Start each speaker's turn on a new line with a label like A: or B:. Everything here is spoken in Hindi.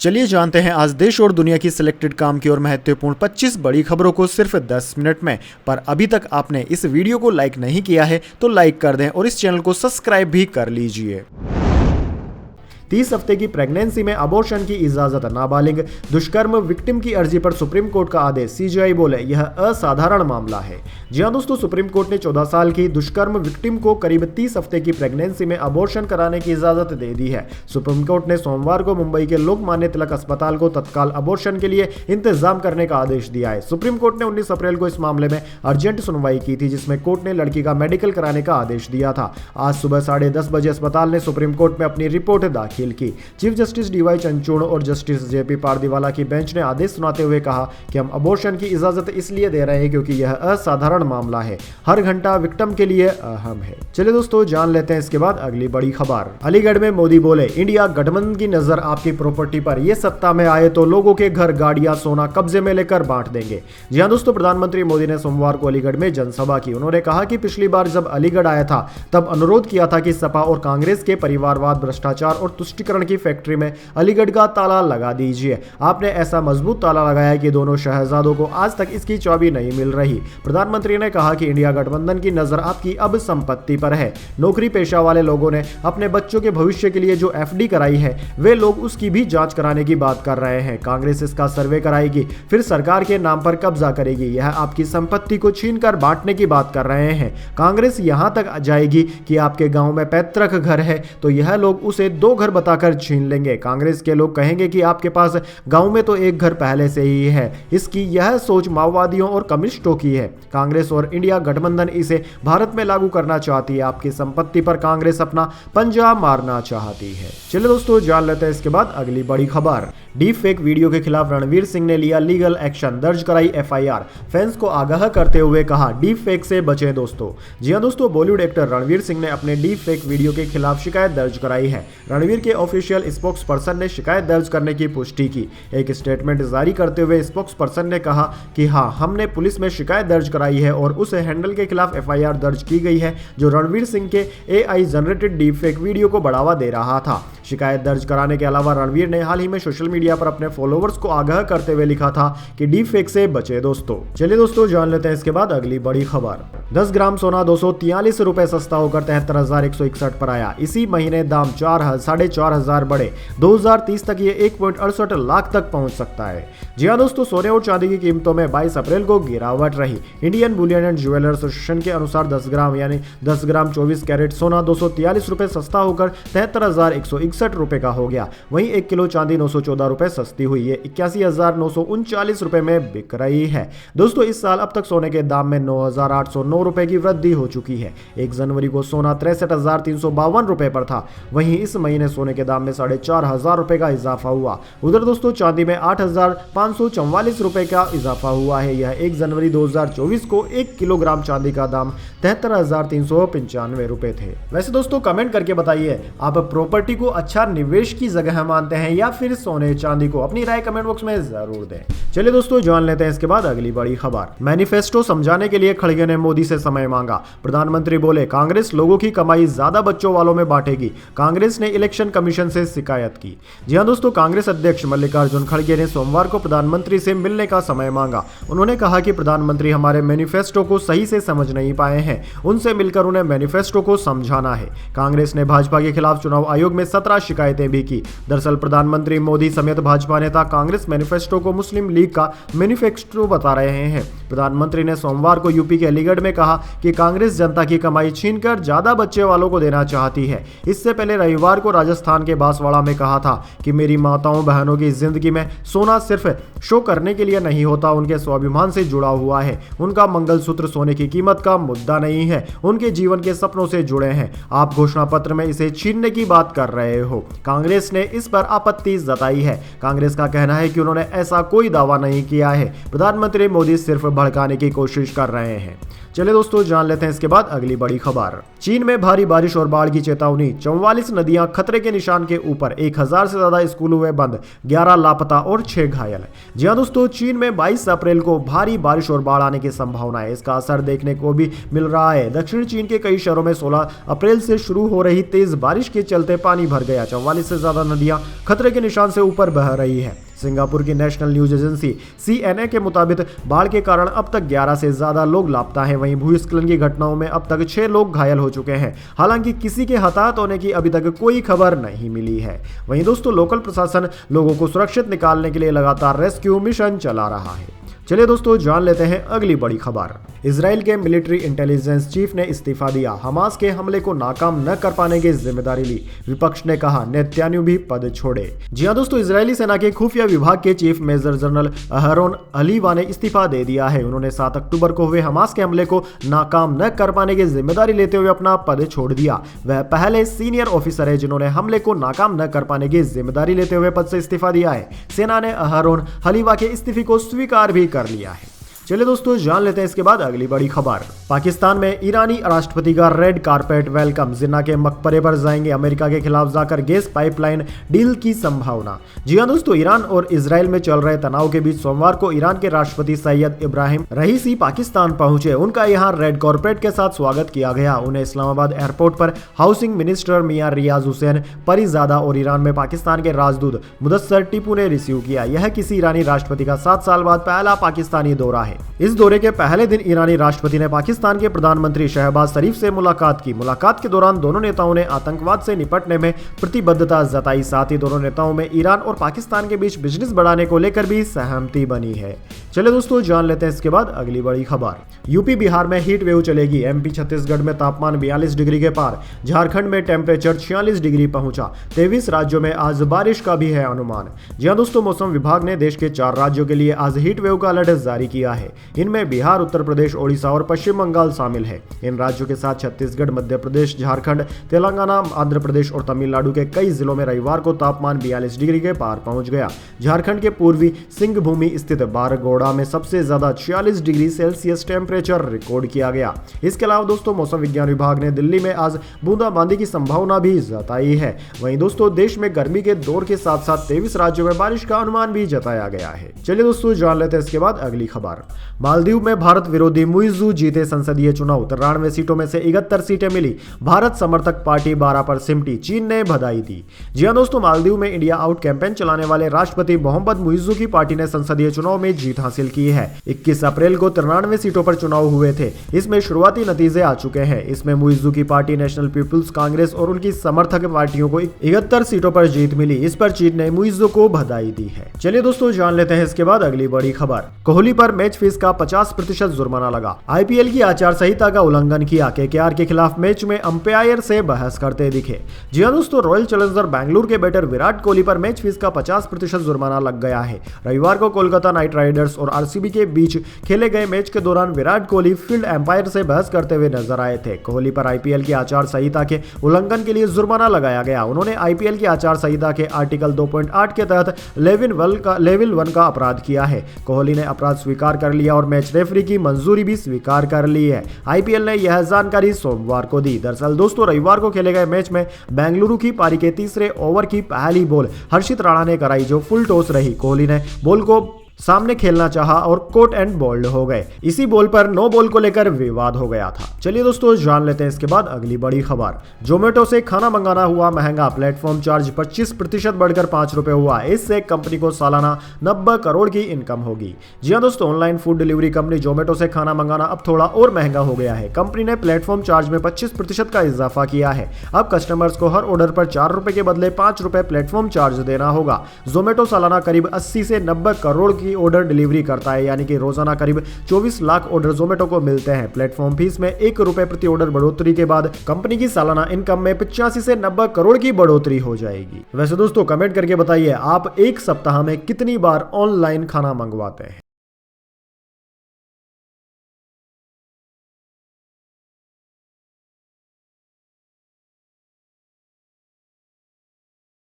A: चलिए जानते हैं आज देश और दुनिया की सिलेक्टेड काम की और महत्वपूर्ण 25 बड़ी खबरों को सिर्फ 10 मिनट में। पर अभी तक आपने इस वीडियो को लाइक नहीं किया है तो लाइक कर दें और इस चैनल को सब्सक्राइब भी कर लीजिए। 30 हफ्ते की प्रेगनेंसी में अबॉर्शन की इजाजत, नाबालिग दुष्कर्म विक्टिम की अर्जी पर सुप्रीम कोर्ट का आदेश। सीजीआई बोले यह असाधारण मामला है। जी हां दोस्तों, सुप्रीम कोर्ट ने 14 साल की दुष्कर्म विक्टिम को करीब 30 हफ्ते की प्रेगनेंसी में अबॉर्शन कराने की इजाजत दे दी है। सुप्रीम कोर्ट ने सोमवार को मुंबई के लोकमान्य तिलक अस्पताल को तत्काल अबॉर्शन के लिए इंतजाम करने का आदेश दिया है। सुप्रीम कोर्ट ने 19 अप्रैल को इस मामले में अर्जेंट सुनवाई की थी, जिसमें कोर्ट ने लड़की का मेडिकल कराने का आदेश दिया था। आज सुबह 10:30 बजे अस्पताल ने सुप्रीम कोर्ट में अपनी रिपोर्ट दाखिल की। चीफ जस्टिस डीवाई चंद्रचूड़ और जस्टिस जेपी पारदीवाला की बेंच ने आदेश सुनाते हुए कहा कि हम अबॉर्शन की इजाजत इसलिए दे रहे हैं क्योंकि यह असाधारण मामला है, हर घंटा विक्टिम के लिए अहम है। चलिए दोस्तों जान लेते हैं इसके बाद अगली बड़ी खबर। अलीगढ़ में मोदी बोले इंडिया गठबंधन की नजर आपकी प्रॉपर्टी पर, ये सत्ता में आए तो लोगों के घर, गाड़ियां, सोना कब्जे में लेकर बांट देंगे। जी हां दोस्तों, प्रधानमंत्री मोदी ने सोमवार को अलीगढ़ में जनसभा की। उन्होंने कहा कि पिछली बार जब अलीगढ़ आया था तब अनुरोध किया था कि सपा और कांग्रेस के परिवारवाद, भ्रष्टाचार और तुष्टीकरण की फैक्ट्री में अलीगढ़ का ताला लगा दीजिए। आपने ऐसा मजबूत ताला लगाया कि दोनों शहजादों को आज तक इसकी चाबी नहीं मिल रही। प्रधानमंत्री ने कहा कि इंडिया गठबंधन की नजर आपकी अब संपत्ति पर है। नौकरी पेशा वाले लोगों ने अपने बच्चों के भविष्य के लिए जो एफडी कराई है, वे लोग उसकी भी जांच कराने की बात कर रहे हैं। कांग्रेस इसका सर्वे कराएगी, फिर सरकार के नाम पर कब्जा करेगी। यह आपकी संपत्ति को छीनकर बांटने की बात कर रहे हैं। कांग्रेस यहां तक जाएगी कि आपके गांव में पैतृक घर है तो यह लोग उसे 2 घर बताकर छीन लेंगे। कांग्रेस के लोग कहेंगे कि आपके पास गांव में तो 1 घर पहले से ही है। इसकी यह सोच माओवादियों और कम्युनिस्टों की है। कांग्रेस और इंडिया गठबंधन इसे भारत में लागू करना चाहती है। आपकी संपत्ति पर कांग्रेस अपना पंजा मारना चाहती है। चलिए दोस्तों जान लेते हैं इसके बाद अगली बड़ी खबर। डीप फेक वीडियो के खिलाफ रणवीर सिंह ने लिया लीगल एक्शन, दर्ज कराई एफआईआर। फैंस को आगाह करते हुए कहा डीप फेक से बचें दोस्तों। जी हां दोस्तों, बॉलीवुड एक्टर रणवीर सिंह ने अपने डीप फेक वीडियो के खिलाफ शिकायत दर्ज कराई है। रणवीर के ऑफिशियल स्पोक्स पर्सन ने शिकायत दर्ज करने की पुष्टि की। एक स्टेटमेंट जारी करते हुए स्पोक्स पर्सन ने कहा कि हाँ, हमने पुलिस में शिकायत दर्ज कराई है और उस हैंडल के खिलाफ एफआईआर दर्ज की गई है जो रणवीर सिंह के AI generated deep fake video को बढ़ावा दे रहा था। शिकायत दर्ज कराने के अलावा रणवीर ने हाल ही में सोशल मीडिया पर अपने फॉलोअर्स को आगाह करते हुए लिखा था कि डीप फेक से बचे दोस्तों। चलिए दोस्तों जान लेते हैं इसके बाद अगली बड़ी खबर। 10 ग्राम सोना 243 रुपए सस्ता होकर 73,161 पर आया। इसी महीने दाम 4,500 बढ़े। 2030 तक ये 1.68 लाख तक पहुंच सकता है। जी हां दोस्तों, सोने और चांदी की कीमतों में 22 अप्रैल को गिरावट रही। Indian Boolean and jewellers association के अनुसार 10 ग्राम यानी 10 ग्राम 24 कैरेट सोना 243 रुपए सस्ता होकर 73,161 रुपए का हो गया। वहीं 1 किलो चांदी 914 रुपए सस्ती हुई। ये 81,939 रुपए में बिक रही है। दोस्तों इस साल अब तक सोने के दाम में 9,809 रुपए की वृद्धि हो चुकी है। 1 जनवरी को सोना 63,352 रुपए पर था। वहीं इस महीने सोने के दाम में 4,500 रुपए का इजाफा हुआ। उधर दोस्तों चांदी में 8,544 रुपए का इजाफा हुआ है। यह 1 जनवरी 2024 को 1 किलोग्राम चांदी का दाम 73,395 रुपए थे। वैसे दोस्तों कमेंट करके बताइए, आप प्रॉपर्टी को अच्छा निवेश की जगह मानते हैं या फिर सोने चांदी को? अपनी राय कमेंट बॉक्स में जरूर दें। चलिए दोस्तों जान लेते हैं इसके बाद अगली बड़ी खबर। मैनिफेस्टो समझाने के लिए खड़गे ने मोदी से समय मांगा। प्रधानमंत्री बोले कांग्रेस लोगों की कमाई ज्यादा बच्चों वालों में बांटेगी। कांग्रेस ने इलेक्शन कमीशन से शिकायत की। जी हां दोस्तों, कांग्रेस अध्यक्ष मल्लिकार्जुन खड़गे ने सोमवार को प्रधानमंत्री से मिलने का समय मांगा। उन्होंने कहा कि प्रधानमंत्री हमारे मैनिफेस्टो को सही से समझ नहीं पाए हैं, उनसे मिलकर उन्हें मैनिफेस्टो को समझाना है। कांग्रेस ने भाजपा के खिलाफ चुनाव आयोग में 17 शिकायतें भी की। दरअसल प्रधानमंत्री मोदी समेत भाजपा नेता कांग्रेस मैनिफेस्टो को मुस्लिम लीग का मैनिफेस्टो बता रहे हैं। प्रधानमंत्री ने सोमवार को यूपी के अलीगढ़ में कहा कि कांग्रेस जनता की कमाई छीनकर ज्यादा बच्चे वालों को देना चाहती है। इससे पहले रविवार को राजस्थान के बांसवाड़ा में कहा था कि मेरी माताओं बहनों की जिंदगी में सोना सिर्फ शो करने के लिए नहीं होता, उनके स्वाभिमान से जुड़ा हुआ है। उनका मंगलसूत्र सोने की कीमत का मुद्दा नहीं है, उनके जीवन के सपनों से जुड़े हैं। आप घोषणा पत्र में इसे छीनने की बात कर रहे हो। कांग्रेस ने इस पर आपत्ति जताई है। कांग्रेस का कहना है कि उन्होंने ऐसा कोई दावा नहीं किया है। प्रधानमंत्री मोदी सिर्फ भड़काने की कोशिश कर रहे हैं। चलिए दोस्तों जान लेते हैं इसके बाद अगली बड़ी खबर। चीन में भारी बारिश और बाढ़ की चेतावनी, 44 नदियां खतरे के निशान के ऊपर, 1000 से ज्यादा स्कूल हुए बंद, 11 लापता और 6 घायल। जी हां दोस्तों, चीन में 22 अप्रैल को भारी बारिश और बाढ़ आने की संभावना है। इसका असर देखने को भी मिल रहा है। दक्षिण चीन के कई शहरों में 16 अप्रैल से शुरू हो रही तेज बारिश के चलते पानी भर गया। 44 से ज्यादा नदियां खतरे के निशान से ऊपर बह रही है। सिंगापुर की नेशनल न्यूज एजेंसी सीएनए के मुताबिक बाढ़ के कारण अब तक 11 से ज्यादा लोग लापता हैं। वहीं भूस्खलन की घटनाओं में अब तक 6 लोग घायल हो चुके हैं। हालांकि किसी के हताहत होने की अभी तक कोई खबर नहीं मिली है। वहीं दोस्तों, लोकल प्रशासन लोगों को सुरक्षित निकालने के लिए लगातार रेस्क्यू मिशन चला रहा है। चलिए दोस्तों जान लेते हैं अगली बड़ी खबर। इजराइल के मिलिट्री इंटेलिजेंस चीफ ने इस्तीफा दिया। हमास के हमले को नाकाम न कर पाने की जिम्मेदारी ली। विपक्ष ने कहा नेतन्याहू भी पद छोड़े। जी हां दोस्तों, इजरायली सेना के खुफिया विभाग के चीफ मेजर जनरल अहरोन हलीवा ने इस्तीफा दे दिया है। उन्होंने 7 अक्टूबर को हुए हमास के हमले को नाकाम न कर पाने की जिम्मेदारी लेते हुए अपना पद छोड़ दिया। वह पहले सीनियर ऑफिसर है जिन्होंने हमले को नाकाम न कर पाने की जिम्मेदारी लेते हुए पद से इस्तीफा दिया है। सेना ने अहरोन हलीवा के इस्तीफे को स्वीकार भी कर लिया है। चलिए दोस्तों जान लेते हैं इसके बाद अगली बड़ी खबर। पाकिस्तान में ईरानी राष्ट्रपति का रेड कारपेट वेलकम। जिन्ना के मकबरे पर जाएंगे। अमेरिका के खिलाफ जाकर गैस पाइपलाइन डील की संभावना। जी हां दोस्तों, ईरान और इजराइल में चल रहे तनाव के बीच सोमवार को ईरान के राष्ट्रपति सैयद इब्राहिम रईसी पाकिस्तान पहुंचे। उनका यहां रेड कारपेट के साथ स्वागत किया गया। उन्हें इस्लामाबाद एयरपोर्ट पर हाउसिंग मिनिस्टर मियां रियाज हुसैन परिजादा और ईरान में पाकिस्तान के राजदूत मुदस्सर टिपू ने रिसीव किया। यह किसी ईरानी राष्ट्रपति का 7 साल बाद पहला पाकिस्तानी दौरा है। इस दौरे के पहले दिन ईरानी राष्ट्रपति ने पाकिस्तान के प्रधानमंत्री शहबाज शरीफ से मुलाकात की। मुलाकात के दौरान दोनों नेताओं ने आतंकवाद से निपटने में प्रतिबद्धता जताई। साथ ही दोनों नेताओं में ईरान और पाकिस्तान के बीच बिजनेस बढ़ाने को लेकर भी सहमति बनी है। चलिए दोस्तों जान लेते हैं इसके बाद अगली बड़ी खबर। यूपी बिहार में हीट वेव चलेगी। एमपी छत्तीसगढ़ में तापमान 42 डिग्री के पार। झारखंड में टेम्परेचर 46 डिग्री पहुंचा। 23 राज्यों में आज बारिश का भी है अनुमान। जी हां दोस्तों, मौसम विभाग ने देश के 4 राज्यों के लिए आज हीट वेव का अलर्ट जारी किया है। इनमें बिहार, उत्तर प्रदेश, ओडिशा और पश्चिम बंगाल शामिल है। इन राज्यों के साथ छत्तीसगढ़, मध्य प्रदेश, झारखंड, तेलंगाना, आंध्र प्रदेश और तमिलनाडु के कई जिलों में रविवार को तापमान 42 डिग्री के पार पहुंच गया। झारखंड के पूर्वी सिंहभूमि स्थित बारगोड़ा में सबसे ज्यादा 46 डिग्री सेल्सियस टेम्परेचर रिकॉर्ड किया गया। इसके अलावा दोस्तों, मौसम विज्ञान विभाग ने दिल्ली में आज बूंदाबांदी की संभावना भी जताई है। वहीं दोस्तों, देश में गर्मी के दौर के साथ साथ 23 राज्यों में बारिश का अनुमान भी जताया गया है। चलिए दोस्तों जान लेते हैं इसके बाद अगली खबर। मालदीव में भारत विरोधी मुइज्जू जीते संसदीय चुनाव। 93 सीटों में से 71 सीटें मिली। भारत समर्थक पार्टी 12 पर सिमटी। चीन ने बधाई दी। जी हां दोस्तों, मालदीव में इंडिया आउट कैंपेन चलाने वाले राष्ट्रपति मोहम्मद मुइज्जू की पार्टी ने संसदीय चुनाव में जीत हासिल की है। 21 अप्रैल को 93 सीटों पर चुनाव हुए थे। इसमें शुरुआती नतीजे आ चुके हैं। इसमें मुइज्जू की पार्टी नेशनल पीपुल्स कांग्रेस और उनकी समर्थक पार्टियों को 71 सीटों पर जीत मिली। इस पर चीन ने मुइज्जू को बधाई दी है। चलिए दोस्तों जान लेते हैं इसके बाद अगली बड़ी खबर। कोहली पर मैच फीस का 50% जुर्माना लगा। आईपीएल की आचार संहिता का उल्लंघन किया। केकेआर के खिलाफ मैच में अंपायर से बहस करते दिखे। जी हां दोस्तों, रॉयल चैलेंजर बेंगलुरु के बैटर विराट कोहली पर मैच फीस का 50% जुर्माना लग गया है। रविवार को कोलकाता नाइट राइडर्स और आरसीबी के बीच खेले गए मैच के दौरान विराट कोहली फील्ड एम्पायर से बहस करते हुए नजर आए थे। कोहली पर आईपीएल की आचार संहिता के उल्लंघन के लिए जुर्माना लगाया गया। उन्होंने आईपीएल की आचार संहिता के आर्टिकल 2.8 के तहत लेवल 1 का अपराध किया है। कोहली ने अपराध स्वीकार कर लिया और मैच रेफरी की मंजूरी भी स्वीकार कर ली है। आईपीएल ने यह जानकारी सोमवार को दी। दरअसल दोस्तों, रविवार को खेले गए मैच में बेंगलुरु की पारी के तीसरे ओवर की पहली बॉल हर्षित राणा ने कराई, जो फुल टॉस रही। कोहली ने बॉल को सामने खेलना चाहा और कोट एंड बोल्ड हो गए। इसी बॉल पर नो बॉल को लेकर विवाद हो गया था। चलिए दोस्तों जान लेते हैं इसके बाद अगली बड़ी खबर। जोमेटो से खाना मंगाना हुआ महंगा। प्लेटफॉर्म चार्ज 25% बढ़कर 5 रुपए हुआ। इससे कंपनी को सालाना 90 करोड़ की इनकम होगी। जी हां दोस्तों, online food delivery company Zomato से खाना मंगाना अब थोड़ा और महंगा हो गया है। कंपनी ने प्लेटफॉर्म चार्ज में 25% का इजाफा किया है। अब कस्टमर्स को हर ऑर्डर पर 4 रुपए के बदले 5 रुपए प्लेटफॉर्म चार्ज देना होगा। जोमेटो सालाना करीब 80 से 90 करोड़ की ऑर्डर डिलीवरी करता है, यानी कि रोजाना करीब 24 लाख ऑर्डर जोमेटो को मिलते हैं। प्लेटफॉर्म फीस में 1 रुपए प्रति ऑर्डर बढ़ोतरी के बाद कंपनी की सालाना इनकम में 85 से 90 करोड़ की बढ़ोतरी हो जाएगी। वैसे दोस्तों, कमेंट करके बताइए आप एक सप्ताह में कितनी बार ऑनलाइन खाना मंगवाते हैं।